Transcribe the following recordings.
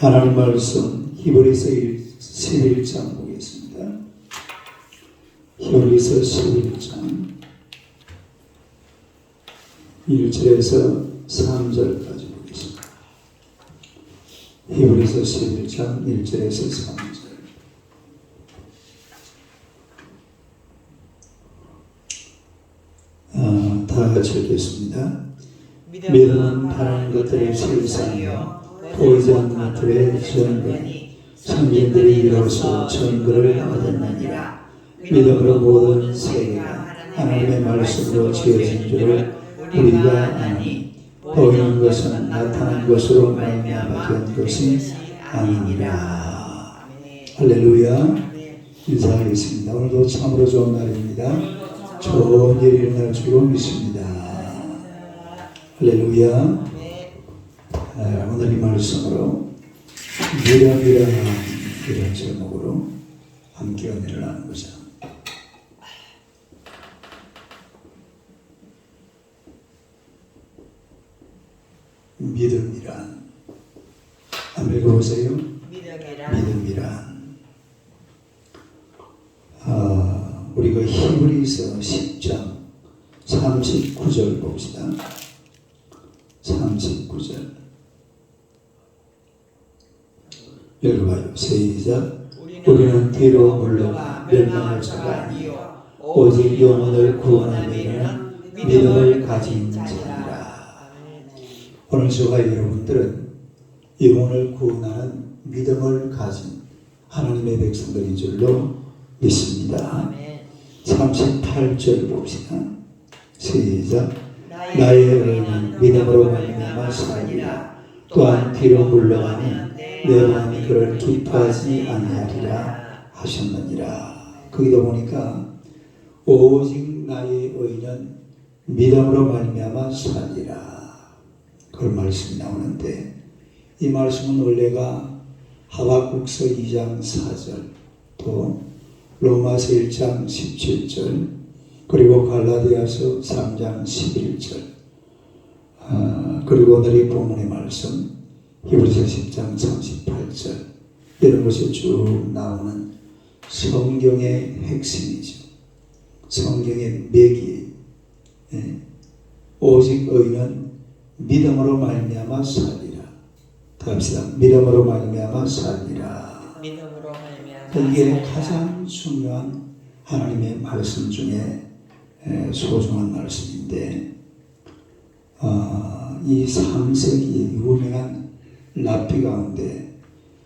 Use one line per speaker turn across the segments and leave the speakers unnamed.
하나님 말씀 히브리서 11장 보겠습니다. 히브리서 11장 1절에서 3절까지 보겠습니다. 히브리서 11장 1절에서 3절. 다 같이 읽겠습니다. 믿음은 바라는 것들을 실상이요 보이지 않는 것들의 증거니 선진들이 이로써 증거를 얻었느니라. 믿음으로 모든 세계가 하나님의 말씀으로 지어진 줄을 우리가 아니 보이는 것은 나타난 것으로 말미암아 된 것이 아니니라. 할렐루야. 인사하겠습니다. 오늘도 참으로 좋은 날입니다. 좋은 일이 일어날 줄로 믿습니다. 할렐루야. 오늘 이 말씀으로 믿음이란 이런 제목으로 함께 은혜를 나누고자 믿음이란 한번 읽어보세요. 믿음이란 우리가 히브리서 10장 39절 봅시다. 39절 읽어봐요. 시작. 우리는 뒤로 물러가 멸망할 자가 아니요 오직 영혼을 구원하는 이는 믿음을 가진 자니라. 오늘 저와 여러분들은 영혼을 구원하는 믿음을 가진 하나님의 백성들인 줄로 믿습니다. 38절 봅시다. 시작. 나의 의는 믿음으로 말미암아 살리라. 또한 뒤로 물러가면 내 마음이 그를 기뻐하지 아니하리라 하셨느니라. 거기도 보니까 오직 나의 의는 믿음으로 말미암아 살리라. 그런 말씀이 나오는데 이 말씀은 원래가 하박국서 2장 4절 또 로마서 1장 17절 그리고 갈라디아서 3장 11절 그리고 오늘 이 본문의 말씀 히브리서 10장 38절 이런 것이 쭉 나오는 성경의 핵심이죠. 성경의 맥이 오직 의는 믿음으로 말미암아 살리라. 다 합시다. 믿음으로 말미암아 살리라.
믿음으로 말미암아
이게 가장 중요한 하나님의 말씀 중에 소중한 말씀인데 이 3세기의 유명한 랍비 가운데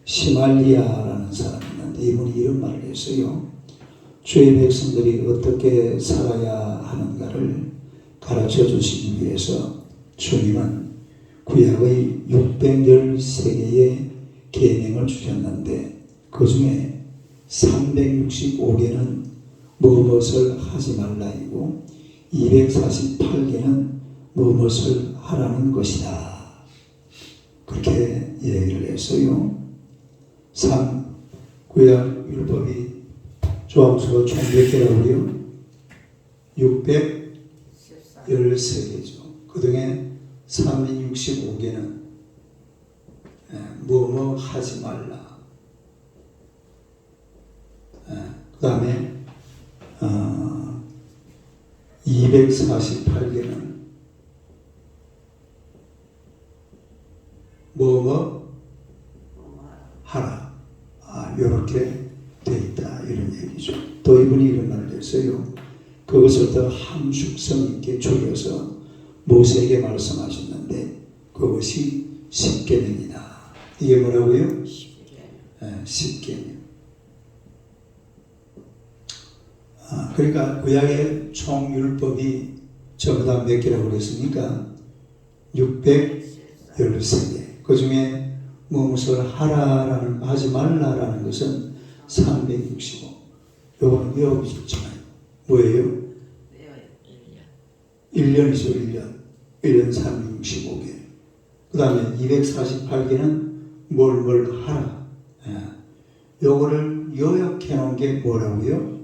시말리아라는 사람이 있는데 이분이 이런 말을 했어요. 주의 백성들이 어떻게 살아야 하는가를 가르쳐 주시기 위해서 주님은 구약의 613개의 계명을 주셨는데 그 중에 365개는 무엇을 하지 말라이고 248개는 무엇을 하라는 것이다. 그렇게 얘기를 했어요. 구약 율법이 조항수가 총 몇 개라고요? 613개죠. 그 중에 365개는 뭐뭐 하지 말라. 그 다음에 248개는 뭐뭐 하라. 이렇게 돼 있다. 이런 얘기죠. 또 이분이 이런 말을 했어요. 그것을 더 함축성 있게 줄여서 모세에게 말씀하셨는데 그것이 10계명이다. 이게 뭐라고요? 10계명. 그러니까 구약의 총 율법이 전부 다 몇 개라고 그랬습니까? 613개. 그 중에 무엇을 하지 말라라는 것은 365. 요거는 외워보셨잖아요. 뭐예요? 1년이죠. 1년 365개. 그 다음에 248개는 뭘 하라. 요거를 요약해 놓은 게 뭐라고요?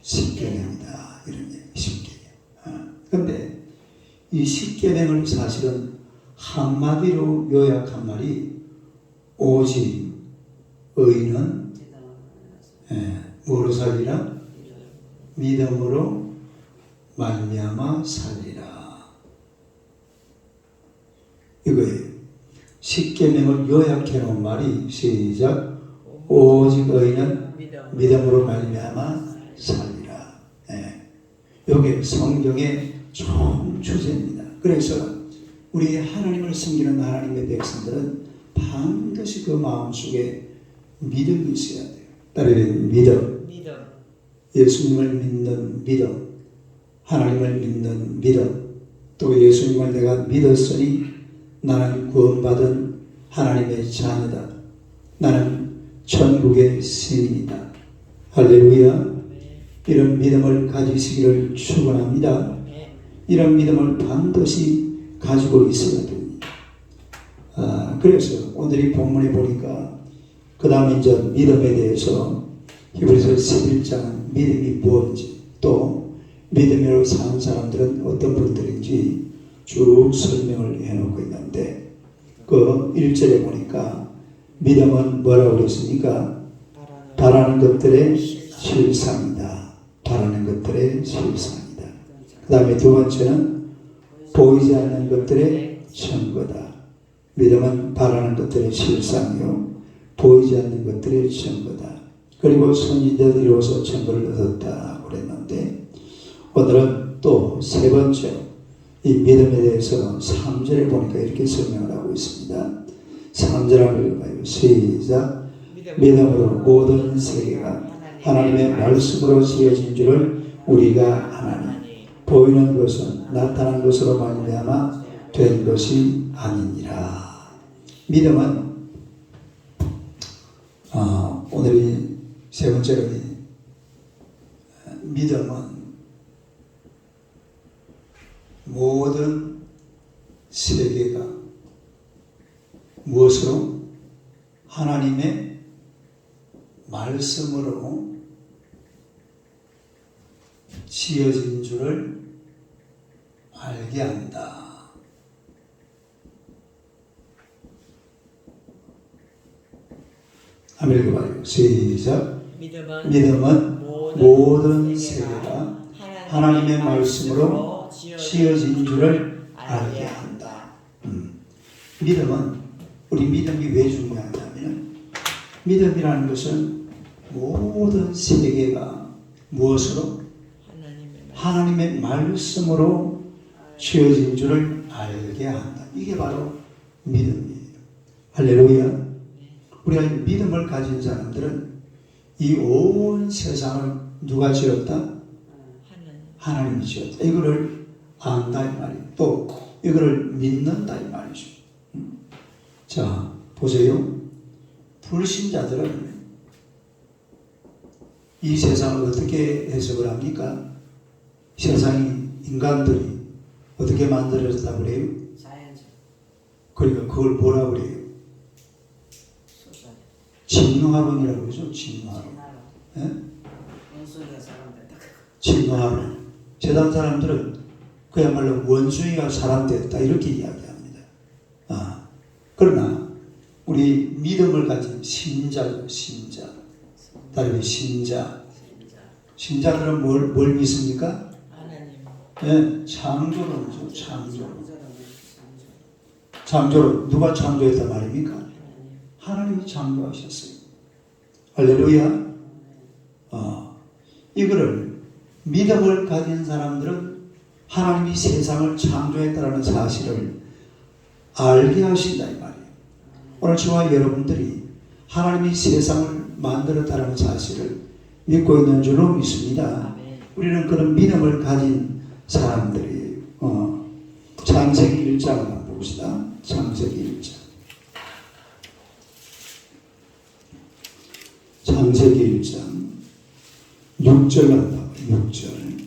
10계명이다. 이런 얘기. 10계명. 그런데 이 10계명을 사실은 한마디로 요약한 말이 오직 의인은 뭐로 살리라? 믿음으로 말미암아 살리라. 이거예요. 십계명을 요약해 놓은 말이 시작. 오직 의인은 믿음으로 말미암아 살리라. 이게 성경의 총 주제입니다. 그래서 우리 하나님을 섬기는 하나님의 백성들은 반드시 그 마음속에 믿음이 있어야 돼요. 따르는 믿음. 예수님을 믿는 믿음. 하나님을 믿는 믿음. 또 예수님을 내가 믿었으니 나는 구원받은 하나님의 자녀다. 나는 천국의 시민이다. 할렐루야. 이런 믿음을 가지시기를 축원합니다. 이런 믿음을 반드시 가지고 있어야 됩니다. 그래서 오늘 이 본문에 보니까 그 다음에 이제 믿음에 대해서 히브리서 11장은 믿음이 무엇인지 또 믿음으로 사는 사람들은 어떤 분들인지 쭉 설명을 해놓고 있는데 그 1절에 보니까 믿음은 뭐라고 그랬습니까? 바라는 것들의 실상이다. 바라는 것들의 실상이다. 그 다음에 두 번째는 보이지 않는 것들의 증거다. 믿음은 바라는 것들의 실상이요 보이지 않는 것들의 증거다. 그리고 선지자들이로서 증거를 얻었다고 그랬는데 오늘은 또 세 번째 이 믿음에 대해서 3절에 보니까 이렇게 설명을 하고 있습니다. 3절 한번 읽어봐요. 시작. 믿음으로 모든 세계가 하나님의 말씀으로 지어진 줄을 우리가 아나니 보이는 것은 나타난 것으로 말미암아 된 것이 아니니라. 믿음은 오늘이 세 번째로 믿음은 모든 세계가 무엇으로? 하나님의 말씀으로 지어진 줄을 알게 한다. 한번 읽어봐요. 시작. 믿음은 모든 세계가 하나님의 말씀으로 지어진 줄을 알게 한다. 믿음은 우리 믿음이 왜 중요하냐면 믿음이라는 것은 모든 세계가 무엇으로? 하나님의 말씀으로 지어진 줄을 알게 한다. 이게 바로 믿음이에요. 할렐루야. 우리가 믿음을 가진 사람들은 이 온 세상을 누가 지었다? 하나님이 지었다. 이거를 안다 이 말이에요. 또 이거를 믿는다 이 말이죠. 자, 보세요. 불신자들은 이 세상을 어떻게 해석을 합니까? 세상이 인간들이 어떻게 만들어졌다고 그래요?
자연적.
그러니까 그걸 뭐라고 그래요? 진화론이라고 그러죠. 진화론. 예? 진화론. 세상 사람들은 그야말로 원숭이가 사람 됐다 이렇게 이야기합니다. 그러나 우리 믿음을 가진 신자죠. 신자. 다른 신자. 신자들은 뭘 믿습니까? 예, 창조론이죠. 창조론. 창조론. 누가 창조했단 말입니까? 하나님이 창조하셨어요. 할렐루야. 이거를 믿음을 가진 사람들은 하나님이 세상을 창조했다는 사실을 알게 하신다 이 말이에요. 오늘 저와 여러분들이 하나님이 세상을 만들었다는 사실을 믿고 있는 줄로 믿습니다. 우리는 그런 믿음을 가진 사람들이에요. 창세기 1장 한번 봅시다. 창세기 1장. 창세기 1장 6절 한번 6절.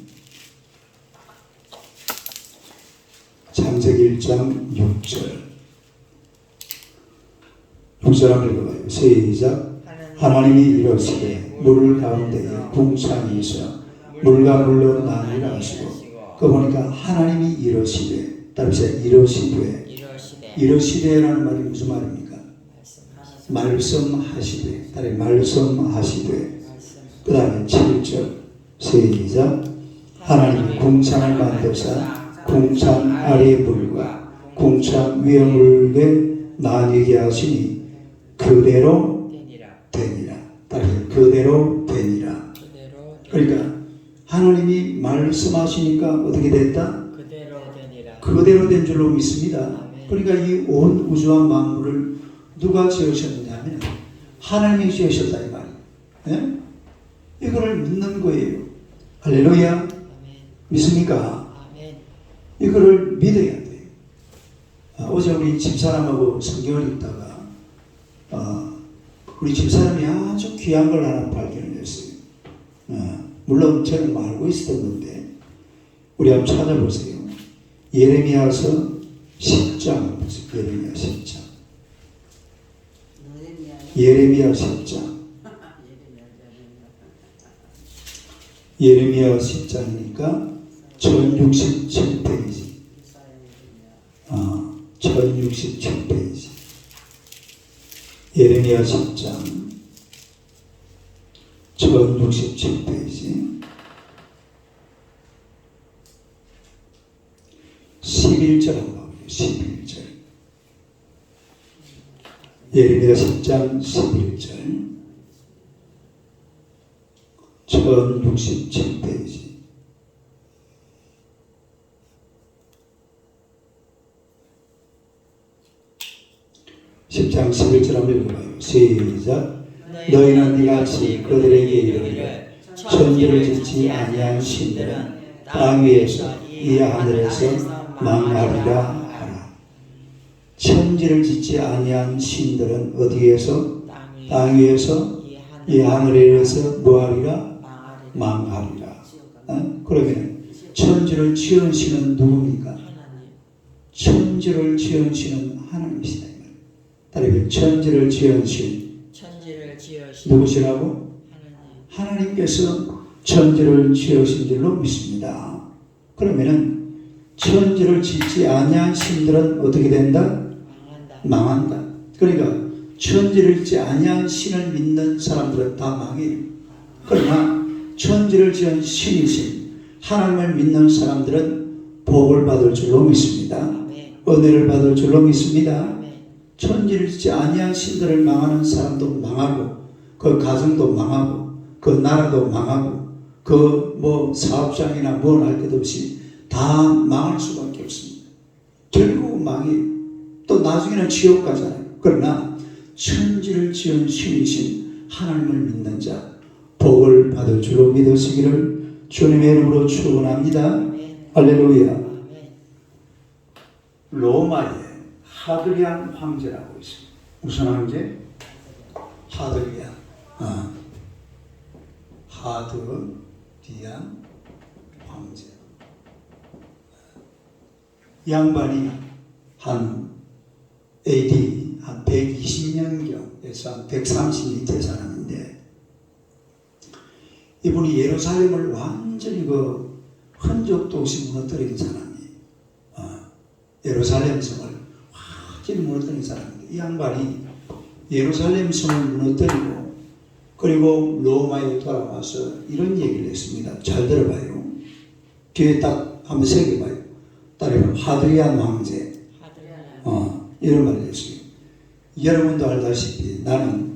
창세기 1장 6절. 6절 한번 읽어봐요. 시작. 하나님이 이르시되 물 가운데에 궁창이 있어 물과 물로 나누라 하시고 그 보니까 하나님이 이르시되 이르시되라는 말이 무슨 말입니까? 말씀하시되, 다리 말씀하시되. 그 다음에 7절 시작. 하나님이 궁창을 만드사 궁창 아래의 물과 궁창 위의 물에 나뉘게 하시니 그대로 되니라. 다시 그대로 되니라. 그러니까 하나님이 말씀하시니까 어떻게 됐다? 그대로 된 줄로 믿습니다. 그러니까 이 온 우주와 만물을 누가 지으셨느냐면 하나님이 지으셨다 이 말이에요. 네? 이거를 믿는 거예요. 할렐루야. 믿습니까? 이거를 믿어야 돼요. 어제 우리 집사람하고 성경을 읽다가 우리 집사람이 아주 귀한 걸 하나 발견을 했어요. 물론 저는 알고 있었던 건데 우리 한번 찾아보세요. 예레미야서 10장 보세요. 예레미야 10장. 예레미야 10장. 예레미야 10장이니까 1067페이지. 1067페이지. 예레미야 10장 1067페이지 11절 한번 봐요. 11절. 예레미야 10장 11절 1067페이지. (10장 11절) 한번 읽어봐요. 시작. 너희는 이같이 그들에게 이르기를 천지를 짓지 아니한 신들은 땅 위에서 이 하늘에서 망하리라 하라. 천지를 짓지 아니한 신들은 어디에서? 땅 위에서 이 하늘에서 뭐하리라? 망하리라. 그러면 천지를 지은 신은 누굽니까? 천지를 지은 신은 하나님이시다. 다른 천지를 지은 신 누구시라고? 하나님께서 천지를 지으신 줄로 믿습니다. 그러면은 천지를 짓지 아니한 신들은 어떻게 된다? 망한다. 그러니까 천지를 짓지 아니한 신을 믿는 사람들은 다 망해요. 그러나 천지를 지은 신이신 하나님을 믿는 사람들은 복을 받을 줄로 믿습니다. 은혜를 받을 줄로 믿습니다. 천지를 짓지 아니한 신들을 망하는 사람도 망하고 그 가정도 망하고 그 나라도 망하고 그 뭐 사업장이나 뭘 할 것 없이 다 망할 수밖에 없습니다. 결국은 망해요. 또 나중에는 지옥 가잖아요. 그러나 천지를 지은 신이신 하나님을 믿는 자 복을 받을 줄로 믿으시기를 주님의 이름으로 축원합니다. 할렐루야. 로마에 하드리안 황제라고 있습니다. 무슨 황제? 하드리안. 하드리안 황제. 양반이 한 AD 한 120년경에서 한 130년 사람인데 이분이 예루살렘을 완전히 그 흔적도 없이 무너뜨린 사람이에요. 예루살렘 성을 완전히 무너뜨린 사람인데 이 양반이 예루살렘 성을 무너뜨리고 그리고 로마에 돌아와서 이런 얘기를 했습니다. 잘 들어봐요. 뒤에 딱 한번 새겨봐요. 따르면 하드리안 황제. 이런 말을 했어요. 여러분도 알다시피 나는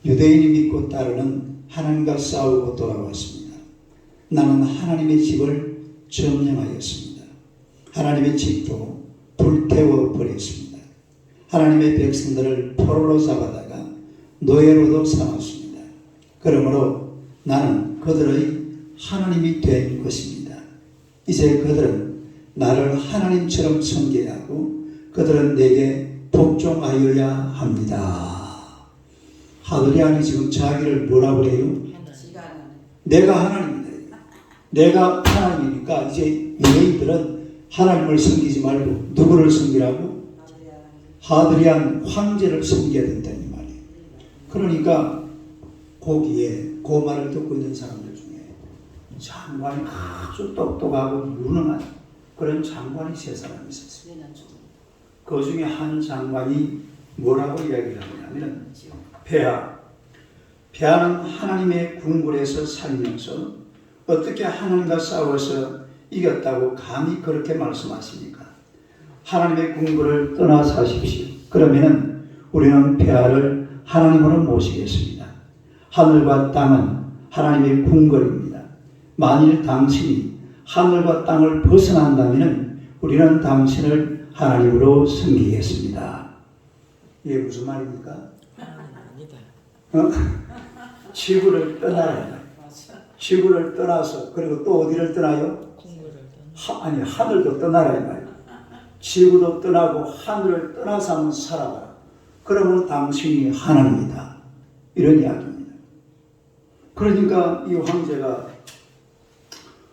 유대인이 믿고 따르는 하나님과 싸우고 돌아왔습니다. 나는 하나님의 집을 점령하였습니다. 하나님의 집도 불태워 버렸습니다. 하나님의 백성들을 포로로 잡아다가 노예로도 삼았습니다. 그러므로 나는 그들의 하나님이 된 것입니다. 이제 그들은 나를 하나님처럼 섬겨야 하고 그들은 내게 복종하여야 합니다. 하드리안이 지금 자기를 뭐라고 그래요? 내가 하나님이다. 내가 하나님이니까 이제 유대인들은 하나님을 섬기지 말고 누구를 섬기라고? 하드리안 황제를 섬겨야 된다는 말이에요. 그러니까 거기에 그 말을 듣고 있는 사람들 중에 장관이 아주 똑똑하고 유능한 그런 장관이 세 사람이 있었어요. 그 중에 한 장관이 뭐라고 이야기를 하냐. 하냐면 폐하는 하나님의 궁궐에서 살면서 어떻게 하나님과 싸워서 이겼다고 감히 그렇게 말씀하십니까? 하나님의 궁궐을 떠나 사십시오. 그러면은 우리는 폐하를 하나님으로 모시겠습니다. 하늘과 땅은 하나님의 궁궐입니다. 만일 당신이 하늘과 땅을 벗어난다면 우리는 당신을 하나님으로 섬기겠습니다. 이게 무슨 말입니까? 지구를 떠나야 지구를 떠나서 그리고 또 어디를 떠나요? 하늘도 떠나라 이 말이에요. 지구도 떠나고 하늘을 떠나서 한번 살아봐라. 그러면 당신이 하나님이다. 이런 이야기입니다. 그러니까 이 황제가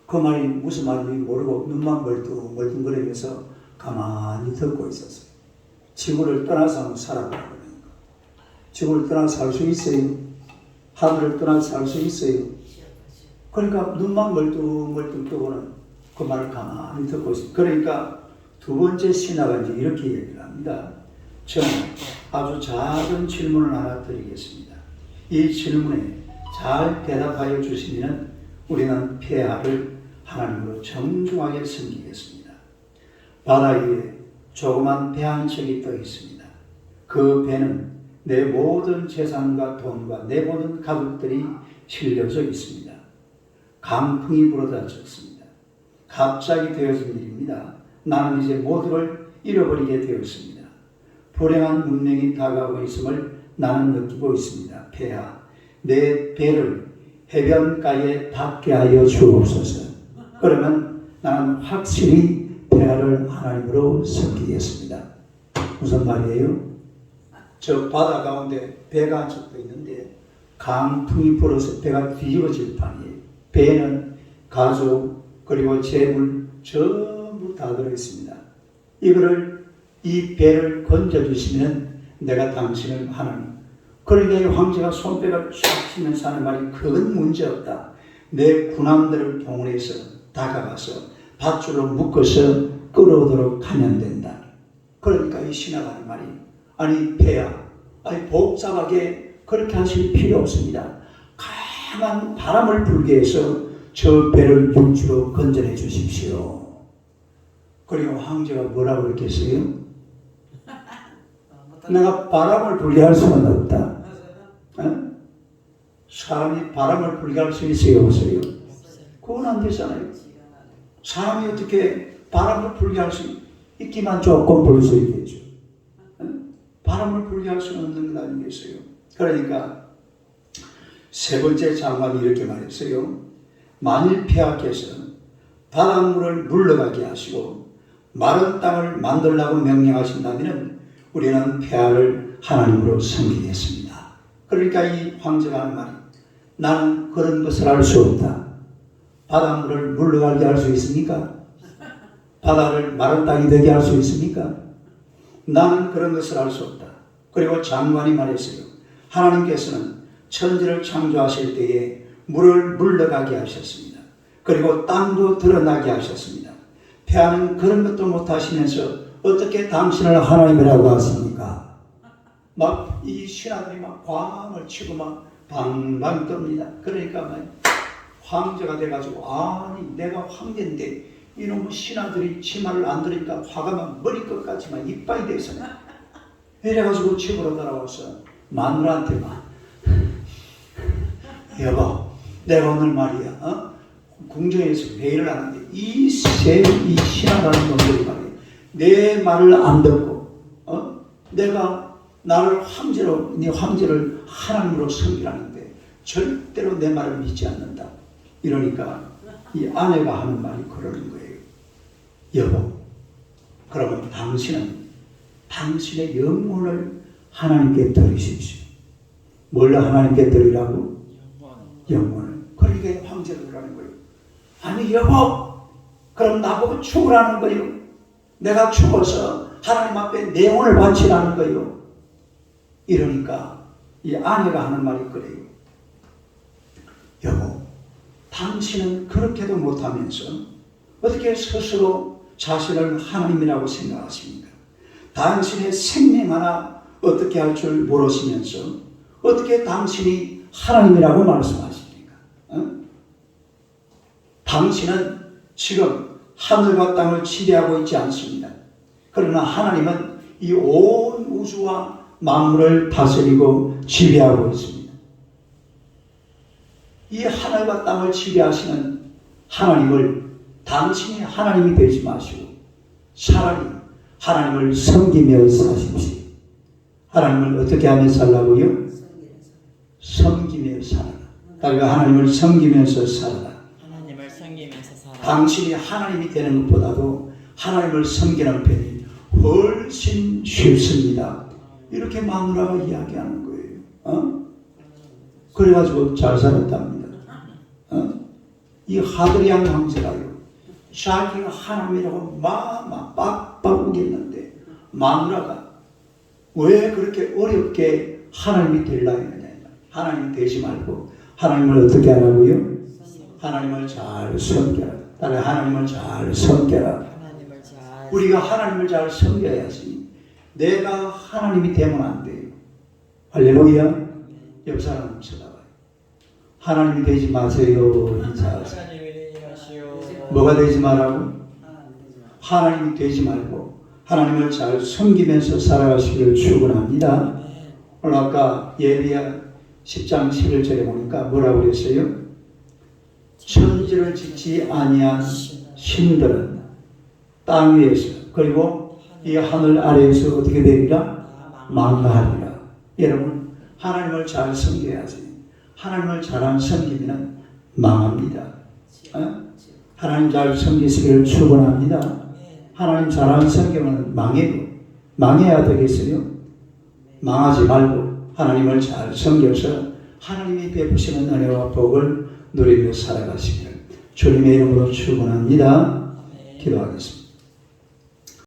그 말이 무슨 말인지 모르고 눈만 멀뚱멀뚱거리면서 가만히 듣고 있었어요. 지구를 떠나서 한번 살아봐라. 그러니까. 지구를 떠나서 살 수 있어요? 하늘을 떠나서 살 수 있어요? 그러니까 눈만 멀뚱멀뚱 뜨고는 그 말을 가만히 듣고 있어요. 그러니까 두 번째 신하가 이제 이렇게 얘기를 합니다. 저는 아주 작은 질문을 하나 드리겠습니다. 이 질문에 잘 대답하여 주시면 우리는 폐하를 하나님으로 정중하게 섬기겠습니다. 바다 위에 조그만 배 한 척이 떠 있습니다. 그 배는 내 모든 재산과 돈과 내 모든 가족들이 실려져 있습니다. 강풍이 불어다 쳤습니다. 갑자기 되어진 일입니다. 나는 이제 모두를 잃어버리게 되었습니다. 불행한 운명이 다가오고 있음을 나는 느끼고 있습니다. 폐하, 내 배를 해변가에 닿게 하여 주옵소서. 그러면 나는 확실히 폐하를 하나님으로 섬기겠습니다. 무슨 말이에요? 저 바다 가운데 배가 한 척도 있는데 강풍이 불어서 배가 뒤집어질 판이에요. 배에는 가족 그리고 재물 전부 다 들어있습니다. 이 배를 건져주시면 내가 당신을 하나님. 그러니까 이 황제가 손뼉을 쫙 치면서 하는 말이 그건 문제없다. 내 군함들을 동원해서 다가가서 밧줄로 묶어서 끌어오도록 하면 된다. 그러니까 이 신하가 하는 말이 아니 배야 복잡하게 그렇게 하실 필요 없습니다. 강한 바람을 불게 해서 저 배를 육지로 건져내 주십시오. 그리고 황제가 뭐라고 했겠어요? 내가 바람을 불게 할 수는 없다. 사람이 바람을 불게 할 수 있어요? 없어요? 그건 안 되잖아요. 사람이 어떻게 바람을 불게 할 수 있기만 조금 불 수 있겠죠. 바람을 불게 할 수는 없는 것 아니겠어요? 그러니까 세 번째 장관이 이렇게 말했어요. 만일 폐하께서 바닷물을 물러가게 하시고 마른 땅을 만들라고 명령하신다면 우리는 폐하를 하나님으로 섬기겠습니다. 그러니까 이 황제가 하는 말이 나는 그런 것을 할 수 없다. 바닷물을 물러가게 할 수 있습니까? 바다를 마른 땅이 되게 할 수 있습니까? 나는 그런 것을 할 수 없다. 그리고 장관이 말했어요. 하나님께서는 천지를 창조하실 때에 물을 물러가게 하셨습니다. 그리고 땅도 드러나게 하셨습니다. 폐하는 그런 것도 못하시면서 어떻게 당신을 하나님이라고 하십니까? 막 이 신하들이 막 광을 치고 막 방방 뜹니다. 그러니까 막 황제가 돼가지고 아니 내가 황제인데 이놈의 신하들이 지 말을 안 들으니까 화가 막 머리끝까지 막 이빨이 돼서 이래가지고 집으로 돌아와서 마누라한테 막 여보 내가 오늘 말이야 궁정에서 회의를 하는데 이 신하라는 놈들이 말이야 내 말을 안 듣고 내가 나를 황제로 네 황제를 하나님으로 섬기라는데 절대로 내 말을 믿지 않는다. 이러니까 이 아내가 하는 말이 그러는 거예요. 여보, 그러면 당신은 당신의 영혼을 하나님께 드리십시오. 뭘 하나님께 드리라고? 영혼을. 그러니까 황제가 그러는 거예요. 아니 여보, 그럼 나보고 죽으라는 거예요. 내가 죽어서 하나님 앞에 내 영혼을 바치라는 거예요. 이러니까 이 아내가 하는 말이 그래요. 여보, 당신은 그렇게도 못하면서 어떻게 스스로 자신을 하나님이라고 생각하십니까? 당신의 생명 하나 어떻게 할 줄 모르시면서 어떻게 당신이 하나님이라고 말씀하십니까? 당신은 지금 하늘과 땅을 지배하고 있지 않습니다. 그러나 하나님은 이 온 우주와 만물을 다스리고 지배하고 있습니다. 이 하늘과 땅을 지배하시는 하나님을 당신이 하나님이 되지 마시고 차라리 하나님을 섬기며 사십시오. 하나님을 어떻게 하며 살라고요? 섬기며 살아라. 그러니까 하나님을 섬기면서 살아라.
하나님을 섬기면서 살아.
당신이 하나님이 되는 것보다도 하나님을 섬기는 편이 훨씬 쉽습니다. 이렇게 마누라가 이야기하는 거예요. 그래가지고 잘 살았답니다. 이 하드리안 황제가요, 자기가 하나님이라고 막 빡빡 우겼는데 마누라가 왜 그렇게 어렵게 하나님이 되려 했느냐. 하나님이 되지 말고 하나님을 어떻게 하라고요? 하나님을 잘 섬겨라. 따라 하나님을 잘 섬겨라. 우리가 하나님을 잘 섬겨야지. 내가 하나님이 되면 안 돼요. 할렐루야. 옆 사람 쳐다봐요. 하나님이 되지 마세요. 인사하세요. 뭐가 되지 말라고? 하나님이 되지 말고 하나님을 잘 섬기면서 살아가시기를 축원합니다. 오늘 아까 예레미야 10장 11절에 보니까 뭐라고 그랬어요? 천지를 짓지 아니한 신들은 땅 위에서 그리고 이 하늘 아래에서 어떻게 되리라? 망하리라. 여러분 하나님을 잘 섬겨야지. 하나님을 잘 안 섬기면 망합니다. 하나님 잘 섬기시기를 축원합니다. 하나님 잘 안 섬기면 망해야 되겠어요? 망하지 말고 하나님을 잘 섬겨서 하나님이 베푸시는 은혜와 복을 누리며 살아가시기를 주님의 이름으로 축원합니다. 기도하겠습니다.